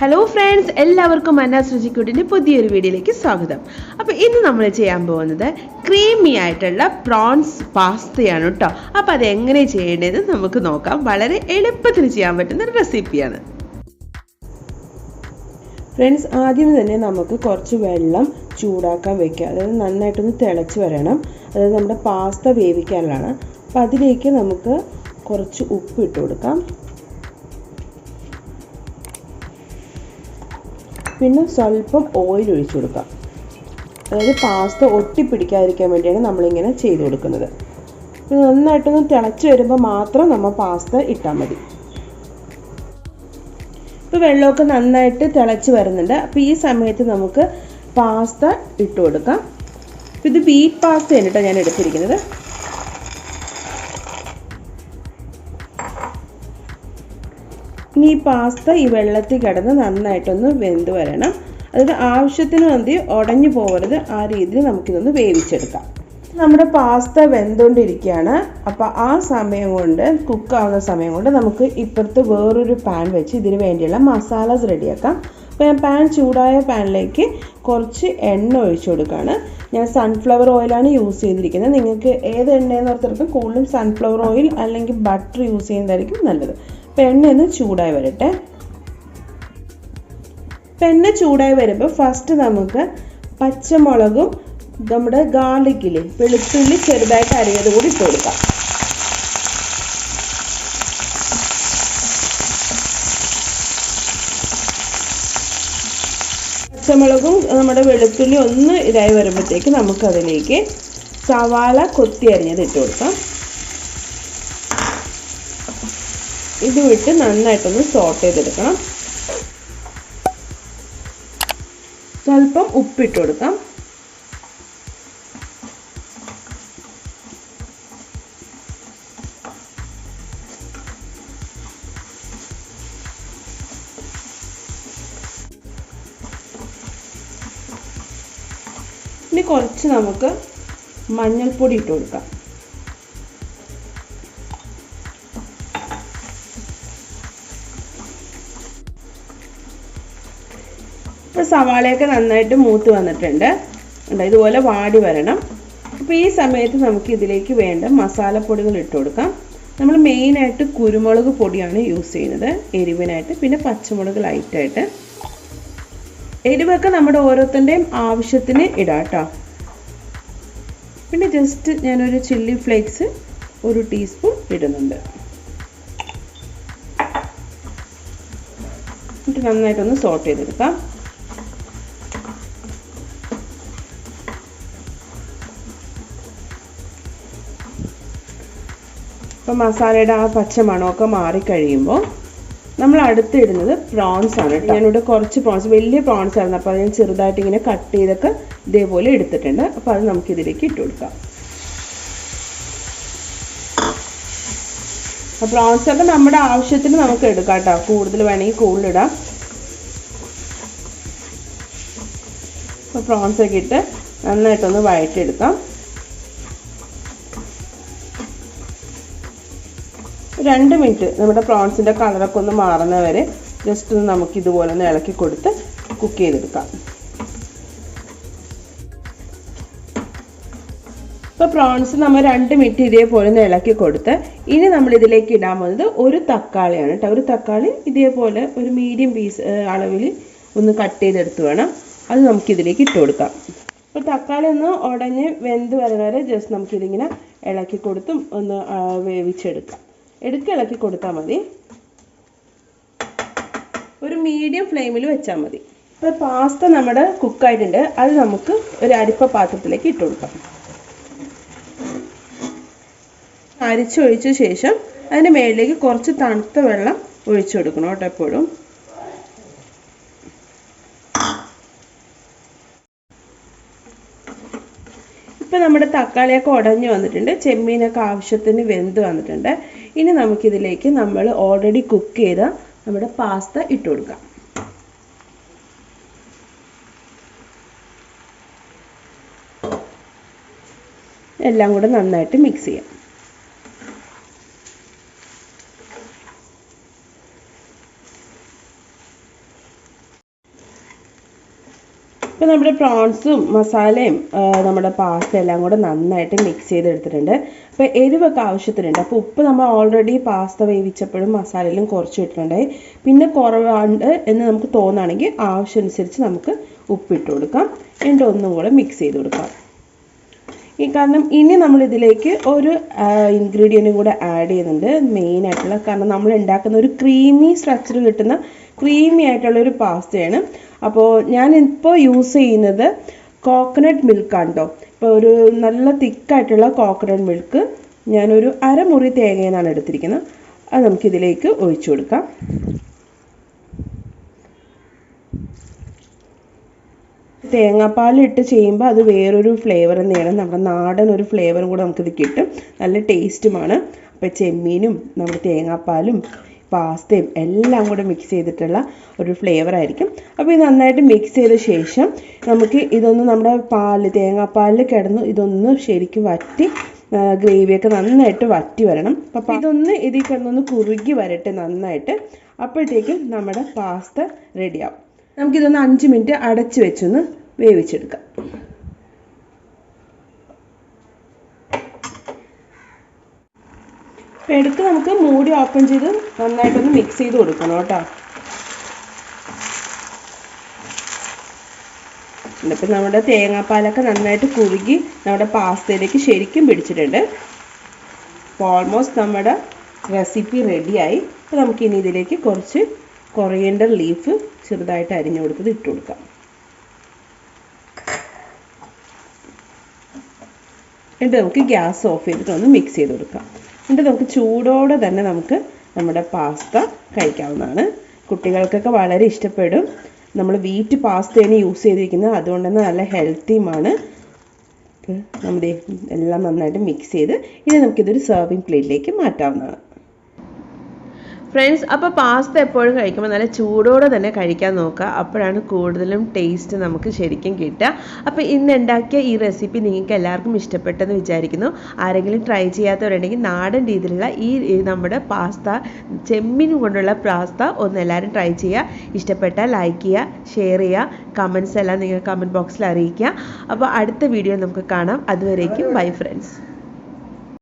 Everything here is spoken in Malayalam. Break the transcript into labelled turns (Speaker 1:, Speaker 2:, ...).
Speaker 1: ഹലോ ഫ്രണ്ട്സ്, എല്ലാവർക്കും Ruchikootu പുതിയൊരു വീഡിയോയിലേക്ക് സ്വാഗതം. അപ്പോൾ ഇന്ന് നമ്മൾ ചെയ്യാൻ പോകുന്നത് ക്രീമി ആയിട്ടുള്ള പ്രോൺസ് പാസ്തയാണ് കേട്ടോ. അപ്പോൾ അത് എങ്ങനെ ചെയ്യേണ്ടതെന്ന് നമുക്ക് നോക്കാം. വളരെ എളുപ്പത്തിൽ ചെയ്യാൻ പറ്റുന്ന ഒരു റെസിപ്പിയാണ്. ഫ്രണ്ട്സ്, ആദ്യം തന്നെ നമുക്ക് കുറച്ച് വെള്ളം ചൂടാക്കാൻ വെക്കുക. അതായത് നന്നായിട്ടൊന്ന് തിളച്ച് വരണം. അതായത് നമ്മുടെ പാസ്ത വേവിക്കാനുള്ളതാണ്. അപ്പോൾ അതിലേക്ക് നമുക്ക് കുറച്ച് ഉപ്പ് ഇട്ട് കൊടുക്കാം. പിന്നെ സ്വല്പം ഓയിൽ ഒഴിച്ചു കൊടുക്കാം. അതായത് പാസ്ത ഒട്ടിപ്പിടിക്കാതിരിക്കാൻ വേണ്ടിയാണ് നമ്മളിങ്ങനെ ചെയ്ത് കൊടുക്കുന്നത്. ഇത് നന്നായിട്ടൊന്ന് തിളച്ച് വരുമ്പോൾ മാത്രം നമ്മൾ പാസ്ത ഇട്ടാൽ മതി. ഇപ്പോൾ വെള്ളമൊക്കെ നന്നായിട്ട് തിളച്ച് വരുന്നുണ്ട്. അപ്പോൾ ഈ സമയത്ത് നമുക്ക് പാസ്ത ഇട്ട് കൊടുക്കാം. ഇത് വീറ്റ് പാസ്തയാണ് കേട്ടോ ഞാൻ എടുത്തിരിക്കുന്നത്. ഇനി ഈ പാസ്ത ഈ വെള്ളത്തിൽ കിടന്ന് നന്നായിട്ടൊന്ന് വെന്ത് വരണം. അതായത് ആവശ്യത്തിന് മതി, ഉടഞ്ഞു പോകരുത്. ആ രീതിയിൽ നമുക്കിതൊന്ന് വേവിച്ചെടുക്കാം. നമ്മുടെ പാസ്ത വെന്തുകൊണ്ടിരിക്കുകയാണ്. അപ്പോൾ ആ സമയം കൊണ്ട്, കുക്കാവുന്ന സമയം കൊണ്ട് നമുക്ക് ഇപ്പുറത്ത് വേറൊരു പാൻ വെച്ച് ഇതിന് വേണ്ടിയുള്ള മസാലാസ് റെഡിയാക്കാം. അപ്പോൾ ഞാൻ പാൻ ചൂടായ പാനിലേക്ക് കുറച്ച് എണ്ണ ഒഴിച്ചു കൊടുക്കുകയാണ്. ഞാൻ സൺഫ്ലവർ ഓയിലാണ് യൂസ് ചെയ്തിരിക്കുന്നത്. നിങ്ങൾക്ക് ഏത് എണ്ണയെന്ന് ഓർത്തെടുക്കും, കൂടുതലും സൺഫ്ലവർ ഓയിൽ അല്ലെങ്കിൽ ബട്ടർ യൂസ് ചെയ്യുന്നതായിരിക്കും നല്ലത്. അപ്പോൾ എണ്ണ ഒന്ന് ചൂടായി വരട്ടെ. അപ്പം എണ്ണ ചൂടായി വരുമ്പോൾ ഫസ്റ്റ് നമുക്ക് പച്ചമുളകും നമ്മുടെ ഗാർലിക്കില്ലേ, വെളുത്തുള്ളി ചെറുതായിട്ട് അരിഞ്ഞത് കൂടി ഇട്ട് കൊടുക്കാം. പച്ചമുളകും നമ്മുടെ വെളുത്തുള്ളി ഒന്ന് ഇതായി വരുമ്പോഴത്തേക്ക് നമുക്കതിലേക്ക് സവാള കൊത്തി അരിഞ്ഞത് ഇട്ട് കൊടുക്കാം. ഇത് വിട്ട് നന്നായിട്ടൊന്ന് സോട്ട് ചെയ്തെടുക്കണം. സ്വല്പം ഉപ്പിട്ട് കൊടുക്കാം. ഇനി കുറച്ച് നമുക്ക് മഞ്ഞൾപ്പൊടി ഇട്ട് കൊടുക്കാം. ഇപ്പോൾ സവാളയൊക്കെ നന്നായിട്ട് മൂത്ത് വന്നിട്ടുണ്ട്. ഇതുപോലെ വാടി വരണം. അപ്പോൾ ഈ സമയത്ത് നമുക്ക് ഇതിലേക്ക് വേണ്ട മസാലപ്പൊടികൾ ഇട്ട് കൊടുക്കാം. നമ്മൾ മെയിനായിട്ട് കുരുമുളക് പൊടിയാണ് യൂസ് ചെയ്യുന്നത് എരിവിനായിട്ട്. പിന്നെ പച്ചമുളക് ലൈറ്റായിട്ട്. എരിവൊക്കെ നമ്മുടെ ഓരോരുത്തരുടെയും ആവശ്യത്തിന് ഇടാം കേട്ടോ. പിന്നെ ജസ്റ്റ് ഞാനൊരു ചില്ലി ഫ്ലേക്സ് 1 ടീസ്പൂൺ ഇടുന്നുണ്ട്. എന്നിട്ട് നന്നായിട്ടൊന്ന് സോട്ട് ചെയ്തെടുക്കാം. അപ്പോൾ മസാലയുടെ ആ പച്ച മണമൊക്കെ മാറിക്കഴിയുമ്പോൾ നമ്മൾ അടുത്തിടുന്നത് പ്രോൺസ് ആണ്. ഞാനിവിടെ കുറച്ച് പ്രോൺസ്, വലിയ പ്രോൺസ് ആയിരുന്നു. അപ്പോൾ അത് ഞാൻ ചെറുതായിട്ട് ഇങ്ങനെ കട്ട് ചെയ്തൊക്കെ ഇതേപോലെ എടുത്തിട്ടുണ്ട്. അപ്പോൾ അത് നമുക്കിതിലേക്ക് ഇട്ട് കൊടുക്കാം. അപ്പോൾ പ്രോൺസൊക്കെ നമ്മുടെ ആവശ്യത്തിന് നമുക്ക് എടുക്കാം കേട്ടോ. കൂടുതൽ വേണമെങ്കിൽ കൂടുതലിടാം. അപ്പോൾ പ്രോൺസൊക്കെ ഇട്ട് നന്നായിട്ടൊന്ന് വഴറ്റിയെടുക്കാം. 2 മിനിറ്റ് നമ്മുടെ പ്രോൺസിൻ്റെ കളറൊക്കെ ഒന്ന് മാറുന്ന വരെ ജസ്റ്റ് ഒന്ന് നമുക്ക് ഇതുപോലെ ഒന്ന് ഇളക്കി കൊടുത്ത് കുക്ക് ചെയ്തെടുക്കാം. ഇപ്പോൾ പ്രോൺസ് നമ്മൾ 2 മിനിറ്റ് ഇതേപോലെ ഒന്ന് ഇളക്കി കൊടുത്ത് ഇനി നമ്മൾ ഇതിലേക്ക് ഇടാൻ പോകുന്നത് ഒരു തക്കാളിയാണ് കേട്ടോ. ഒരു തക്കാളി ഇതേപോലെ ഒരു മീഡിയം പീസ് അളവിൽ ഒന്ന് കട്ട് ചെയ്തെടുത്ത് വേണം. അത് നമുക്കിതിലേക്ക് ഇട്ട് കൊടുക്കാം. അപ്പോൾ തക്കാളി ഒന്ന് ഉടഞ്ഞ് വെന്ത് വരുന്ന വരെ ജസ്റ്റ് നമുക്കിതിങ്ങനെ ഇളക്കി കൊടുത്തും ഒന്ന് വേവിച്ചെടുക്കാം. ഇളക്കി കൊടുത്താൽ മതി. ഒരു മീഡിയം ഫ്ലെയിമിൽ വെച്ചാൽ മതി. ഇപ്പോൾ പാസ്ത നമ്മുടെ കുക്കായിട്ടുണ്ട്. അത് നമുക്ക് ഒരു അരിപ്പ പാത്രത്തിലേക്ക് ഇട്ട് കൊടുക്കാം. അരിച്ചൊഴിച്ച ശേഷം അതിൻ്റെ മേളിലേക്ക് കുറച്ച് തണുത്ത വെള്ളം ഒഴിച്ചു കൊടുക്കണം കേട്ടോ എപ്പോഴും. ഇപ്പോൾ നമ്മുടെ തക്കാളിയൊക്കെ ഉടഞ്ഞു വന്നിട്ടുണ്ട്. ചെമ്മീനൊക്കെ ആവശ്യത്തിന് വെന്ത് വന്നിട്ടുണ്ട്. ഇനി നമുക്കിതിലേക്ക് നമ്മൾ ഓൾറെഡി കുക്ക് ചെയ്ത നമ്മുടെ പാസ്ത ഇട്ട് കൊടുക്കാം. എല്ലാം കൂടെ നന്നായിട്ട് മിക്സ് ചെയ്യാം. ഇപ്പോൾ നമ്മുടെ പ്രോൺസും മസാലയും നമ്മുടെ പാസ്ത എല്ലാം കൂടെ നന്നായിട്ട് മിക്സ് ചെയ്തെടുത്തിട്ടുണ്ട്. അപ്പോൾ എരിവൊക്കെ ആവശ്യത്തിനുണ്ട്. അപ്പോൾ ഉപ്പ് നമ്മൾ ഓൾറെഡി പാസ്ത വേവിച്ചപ്പോഴും മസാലയിലും കുറച്ച് ഇട്ടിട്ടുണ്ടായി. പിന്നെ കുറവുണ്ട് എന്ന് നമുക്ക് തോന്നുകയാണെങ്കിൽ ആവശ്യമനുസരിച്ച് നമുക്ക് ഉപ്പിട്ട് കൊടുക്കാം. എന്നിട്ട് ഒന്നും കൂടെ മിക്സ് ചെയ്ത് കൊടുക്കാം. കാരണം ഇനി നമ്മളിതിലേക്ക് ഒരു ഇൻഗ്രീഡിയൻറ്റും കൂടെ ആഡ് ചെയ്യുന്നുണ്ട്, മെയിനായിട്ടുള്ള. കാരണം നമ്മൾ ഉണ്ടാക്കുന്ന ഒരു ക്രീമി സ്ട്രക്ചർ കിട്ടുന്ന ക്രീമി ആയിട്ടുള്ളൊരു പാസ്തയാണ്. അപ്പോൾ ഞാനിപ്പോൾ യൂസ് ചെയ്യുന്നത് കോക്കനട്ട് മിൽക്കാണ് കേട്ടോ. ഇപ്പോൾ ഒരു നല്ല തിക്കായിട്ടുള്ള കോക്കനട്ട് മിൽക്ക് ഞാനൊരു അരമുറി തേങ്ങയെന്നാണ് എടുത്തിരിക്കുന്നത്. അത് നമുക്കിതിലേക്ക് ഒഴിച്ചു കൊടുക്കാം. തേങ്ങാപ്പാലിട്ട് ചെയ്യുമ്പോൾ അത് വേറൊരു ഫ്ലേവർ തന്നെയാണ്. നമ്മുടെ നാടൻ ഒരു ഫ്ലേവറും കൂടെ നമുക്കിത് കിട്ടും. നല്ല ടേസ്റ്റുമാണ്. അപ്പോൾ ചെമ്മീനും നമ്മുടെ തേങ്ങാപ്പാലും പാസ്തയും എല്ലാം കൂടെ മിക്സ് ചെയ്തിട്ടുള്ള ഒരു ഫ്ലേവർ ആയിരിക്കും. അപ്പോൾ ഇത് നന്നായിട്ട് മിക്സ് ചെയ്ത ശേഷം നമുക്ക് ഇതൊന്ന് നമ്മുടെ തേങ്ങാപ്പാലിൽ കിടന്ന് ഇതൊന്ന് ശരിക്കും വറ്റി ഗ്രേവിയൊക്കെ നന്നായിട്ട് വറ്റി വരണം. അപ്പോൾ ഇതൊന്ന് ഇതിൽ കിടന്നൊന്ന് കുറുകി വരട്ടെ നന്നായിട്ട്. അപ്പോഴത്തേക്കും നമ്മുടെ പാസ്ത റെഡിയാവും. നമുക്കിതൊന്ന് 5 മിനിറ്റ് അടച്ച് വെച്ചൊന്ന് വേവിച്ചെടുക്കാം. അപ്പോൾ എടുത്ത് നമുക്ക് മൂടി ഓപ്പൺ ചെയ്ത് നന്നായിട്ടൊന്ന് മിക്സ് ചെയ്ത് കൊടുക്കണം കേട്ടോ. ഇപ്പം നമ്മുടെ തേങ്ങാപ്പാലൊക്കെ നന്നായിട്ട് കുറുകി നമ്മുടെ പാസ്തയിലേക്ക് ശരിക്കും പിടിച്ചിട്ടുണ്ട്. അപ്പോൾ ഓൾമോസ്റ്റ് നമ്മുടെ റെസിപ്പി റെഡിയായി. അപ്പോൾ നമുക്കിനി ഇതിലേക്ക് കുറച്ച് കൊറിയൻഡർ ലീഫ് ചെറുതായിട്ട് അരിഞ്ഞു കൊടുത്തത് ഇട്ട് കൊടുക്കാം. എന്നിട്ട് നമുക്ക് ഗ്യാസ് ഓഫ് ചെയ്തിട്ട് ഒന്ന് മിക്സ് ചെയ്ത് കൊടുക്കാം. എന്നിട്ട് നമുക്ക് ചൂടോടെ തന്നെ നമുക്ക് നമ്മുടെ പാസ്ത കഴിക്കാവുന്നതാണ്. കുട്ടികൾക്കൊക്കെ വളരെ ഇഷ്ടപ്പെടും. നമ്മൾ വീറ്റ് പാസ്തയാണ് യൂസ് ചെയ്തിരിക്കുന്നത്, അതുകൊണ്ട് തന്നെ നല്ല ഹെൽത്തിയുമാണ്. നമ്മുടെ എല്ലാം നന്നായിട്ട് മിക്സ് ചെയ്ത് ഇനി നമുക്കിതൊരു സെർവിങ് പ്ലേറ്റിലേക്ക് മാറ്റാവുന്നതാണ്. ഫ്രണ്ട്സ്, അപ്പോൾ പാസ്ത എപ്പോഴും കഴിക്കുമ്പോൾ നല്ല ചൂടോടെ തന്നെ കഴിക്കാൻ നോക്കുക. അപ്പോഴാണ് കൂടുതലും ടേസ്റ്റ് നമുക്ക് ശരിക്കും കിട്ടുക. അപ്പോൾ ഇന്ന് ഉണ്ടാക്കിയ ഈ റെസിപ്പി നിങ്ങൾക്ക് എല്ലാവർക്കും ഇഷ്ടപ്പെട്ടെന്ന് വിചാരിക്കുന്നു. ആരെങ്കിലും ട്രൈ ചെയ്യാത്തവരുണ്ടെങ്കിൽ നാടൻ രീതിയിലുള്ള ഈ നമ്മുടെ പാസ്ത, ചെമ്മീൻ കൊണ്ടുള്ള പാസ്ത ഒന്ന് എല്ലാവരും ട്രൈ ചെയ്യുക. ഇഷ്ടപ്പെട്ടാൽ ലൈക്ക് ചെയ്യുക, ഷെയർ ചെയ്യുക, കമൻസ് എല്ലാം നിങ്ങൾ കമൻറ്റ് ബോക്സിൽ അറിയിക്കുക. അപ്പോൾ അടുത്ത വീഡിയോ നമുക്ക് കാണാം. അതുവരേക്കും ബൈ ഫ്രണ്ട്സ്.